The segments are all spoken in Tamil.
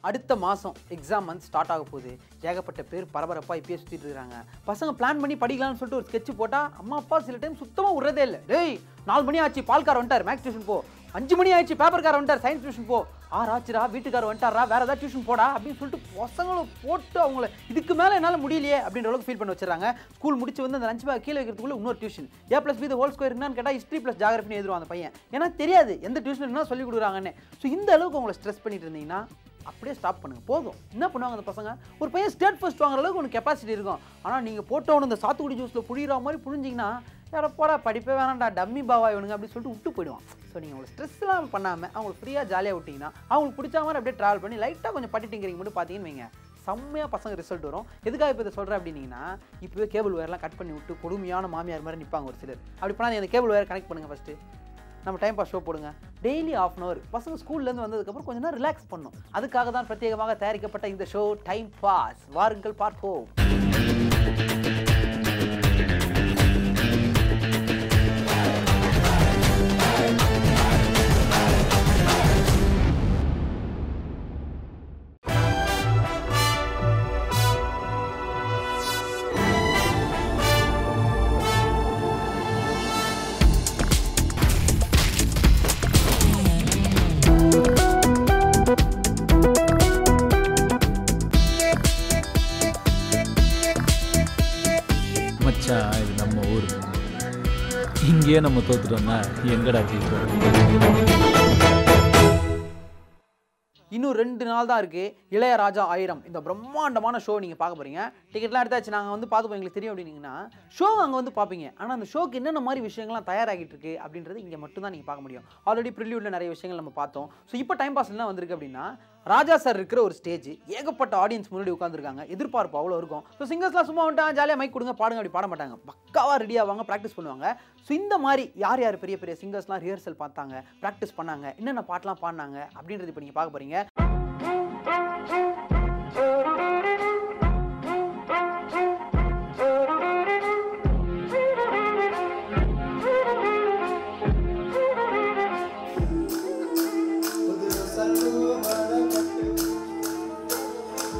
அடுத்த மாதம் எக்ஸாம் வந்து ஸ்டார்ட் ஆக போகுது. ஏகப்பட்ட பேர் பரபரப்பாக இப்பயே சுற்றிட்டு இருக்காங்க. பசங்க பிளான் பண்ணி படிக்கலாம்னு சொல்லிட்டு ஒரு ஸ்கெட்ச் போட்டால் அம்மா அப்பா சில டைம் சுத்தமாக விடுறதே இல்லை. டேய் 4 மணி ஆச்சு பால்கார் வந்துட்டார் மேக்ஸ் டியூஷன் போ, 5 மணி ஆச்சு பேப்பர்கார் வந்துட்டார் சயின்ஸ் டியூஷன் போ, 6 ஆச்சுரா வீட்டுக்கார் வந்துட்டாரா வேறு ஏதாவது டியூஷன் போடா அப்படின்னு சொல்லிட்டு பசங்களை போட்டு அவங்கள இதுக்கு மேலே என்னால் முடியலையே அப்படின்ற அளவுக்கு ஃபீல் பண்ணி வச்சுறாங்க. ஸ்கூல் முடிச்சு வந்து அந்த லஞ்ச் பேக் கீழே வைக்கிறதுக்குள்ள இன்னொரு டியூஷன் A+B² என்னன்னு கேட்டால் ஹிஸ்ட்ரி + ஜாகிரபின்னு எழுதுவான் அந்த பையன். ஏன்னா தெரியாது எந்த டியூஷன் என்ன சொல்லி கொடுக்குறாங்கன்னு. ஸோ இந்த அளவுக்கு உங்களை ஸ்ட்ரெஸ் பண்ணிட்டு இருந்தீங்கன்னா அப்படியே ஸ்டாப் பண்ணுங்க. போதும். என்ன பண்ணுவாங்க அந்த பசங்க? ஒரு பையன் ஸ்டேட் ஃபர்ஸ்ட் வாங்குற அளவுக்கு ஒன்று கெப்பாசிட்டி இருக்கும். ஆனால் நீங்கள் போட்டவனு இந்த சாத்துக்குடி ஜூஸில் புழிகிற மாதிரி புழிஞ்சிங்கன்னா யாரை போடா படிப்பே வேணாம்டா டம்மி பாவா இவனுங்க அப்படின்னு சொல்லிட்டு விட்டு போயிடுவான். ஸோ நீங்கள் அவங்களை ஸ்ட்ரெஸ்லாம் பண்ணாமல் அவங்களுக்கு ஃப்ரீயாக ஜாலியாக விட்டிங்கன்னா அவங்களுக்கு பிடிச்ச மாதிரி அப்படியே ட்ராவல் பண்ணி லைட்டாக கொஞ்சம் படிட்டிங்கிறீங்க மட்டும் பார்த்தீங்கன்னு வைங்க, செம்மையாக பசங்க ரிசல்ட் வரும். எதுக்காக இப்போ இதை சொல்கிறேன் அப்படின்னீங்கன்னா, இப்போவே கேபிள் ஒயர்லாம் கட் பண்ணி விட்டு கொடுமையான மாமியார் மாதிரி நிற்பாங்க ஒரு சிலர். அப்படி பண்ணால் அந்த கேபிள் ஒயர் கனெக்ட் பண்ணுங்கள். ஃபஸ்ட்டு நம்ம டைம் பாஸ் ஷோ போடுங்க. டெய்லி ½ hour பசங்க ஸ்கூல்லேருந்து வந்ததுக்கப்புறம் கொஞ்சம் நேரம் ரிலாக்ஸ் பண்ணும். அதுக்காக தான் பிரத்யேகமாக தயாரிக்கப்பட்ட இந்த ஷோ டைம் பாஸ். வாருங்கள் பார்ப்போம். இது நம்ம ஊர், இங்கேயே நம்ம தோத்துட்டோம்னா எங்கடா ஜெயிப்போம்? இன்னும் 2 நாள் தான் இருக்குது. இளையராஜா 1000 இந்த பிரம்மாண்டமான ஷோ நீங்கள் பார்க்க போகிறீங்க. டிக்கெட்லாம் எடுத்தாச்சு, நாங்கள் வந்து பார்த்துப்போம், எங்களுக்கு தெரியும் அப்படின்னீங்கன்னா ஷோ அங்கே வந்து பார்ப்பீங்க. ஆனால் அந்த ஷோக்கு என்னென்ன மாதிரி விஷயங்கள்லாம் தயாராகிட்டு இருக்கு அப்படின்றது இங்கே மட்டும் தான் நீங்கள் பார்க்க முடியும். ஆல்ரெடி ப்ரில்யூடில் நிறைய விஷயங்கள் நம்ம பார்த்தோம். ஸோ இப்போ டைம் பாஸ் என்ன வந்திருக்கு அப்படின்னா, ராஜா சார் இருக்கிற ஒரு ஸ்டேஜ், ஏகப்பட்ட ஆடியன்ஸ் முன்னாடி உட்காந்துருக்காங்க, எதிர்பார்ப்பு அவ்வளோ இருக்கும். ஸோ சிங்கர்ஸ்லாம் சும்மா வந்துட்டாங்க ஜாலியாக மைக் கொடுங்க பாடுங்க அப்படி பாட மாட்டாங்க, பக்காவாக ரெடி ஆவாங்க, ப்ராக்டிஸ் பண்ணுவாங்க. ஸோ இந்த மாதிரி யார் யார் பெரிய பெரிய சிங்கர்ஸ்லாம் ரிஹர்சல் பார்த்தாங்க, ப்ராக்டிஸ் பண்ணாங்க, என்னென்ன பாட்டெலாம் பாடினாங்க அப்படின்றது இப்போ நீங்கள் பார்க்க போகிறீங்க.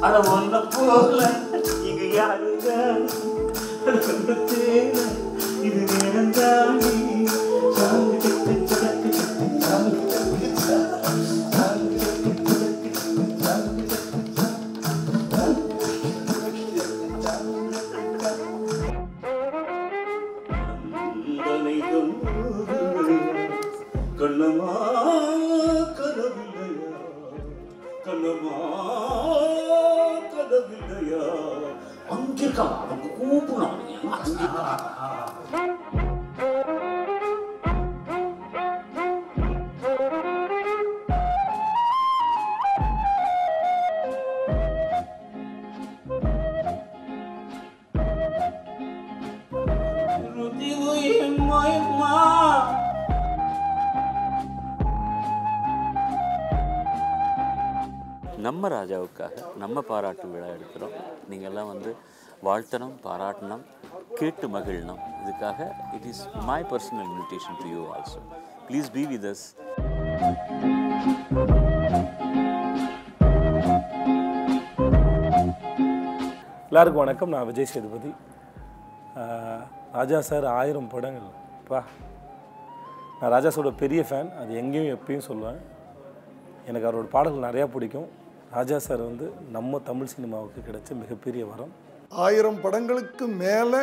அட ஒன்ன போல இங்க யாருங்க இது நேரந்தாண்டி கண்ணமா கனவில்லையா கண்ணமா கனவில்லையா அங்கிருக்கா அவங்க கூப்பிடணும் நம்ம ராஜாவுக்காக நம்ம பாராட்டு விழா எடுக்கிறோம். நீங்கள்லாம் வந்து வாழ்த்தணும், பாராட்டணும், கேட்டு மகிழணும். இதுக்காக it is my personal invitation to you also. Please be with us. எல்லாருக்கும் வணக்கம். நான் விஜய் சேதுபதி. ராஜா சார் 1000 படங்கள் பா. நான் ராஜா சாரோட பெரிய ஃபேன், அது எங்கேயும் எப்பயும் சொல்லுவேன். எனக்கு அவரோட பாடல்கள் நிறையா பிடிக்கும். ராஜா சார் வந்து நம்ம தமிழ் சினிமாவுக்கு கிடைச்ச மிகப்பெரிய வரம். 1000 படங்களுக்கு மேலே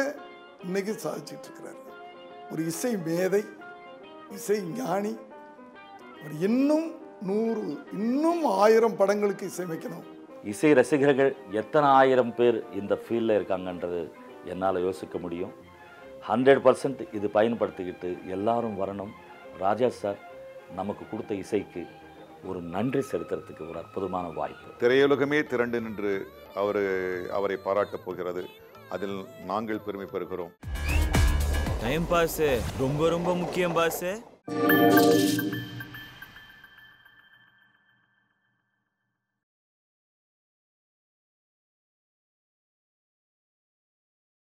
இன்னைக்கு சாதிச்சிட்டு இருக்கிறார். ஒரு இசை மேதை, இசை ஞானி. அவர் இன்னும் 1000 படங்களுக்கு இசையமைக்கணும். இசை ரசிகர்கள் எத்தனை 1000 பேர் இந்த ஃபீல்டில் இருக்காங்கன்றது என்னால் யோசிக்க முடியும். 100% இது பயன்படுத்திக்கிட்டு எல்லாரும் வரணும். ராஜா சார் நமக்கு கொடுத்த இசைக்கு ஒரு நன்றி செலுத்துறதுக்கு ஒரு அற்புதமான வாய்ப்பு. திரையுலகமே திரண்டு நின்று அவரை பாராட்டப் போகிறது. அதில் நாங்கள் பெருமை பெறுகிறோம். டைம் பாஸ் ரொம்ப ரொம்ப முக்கியம் பாஸ்.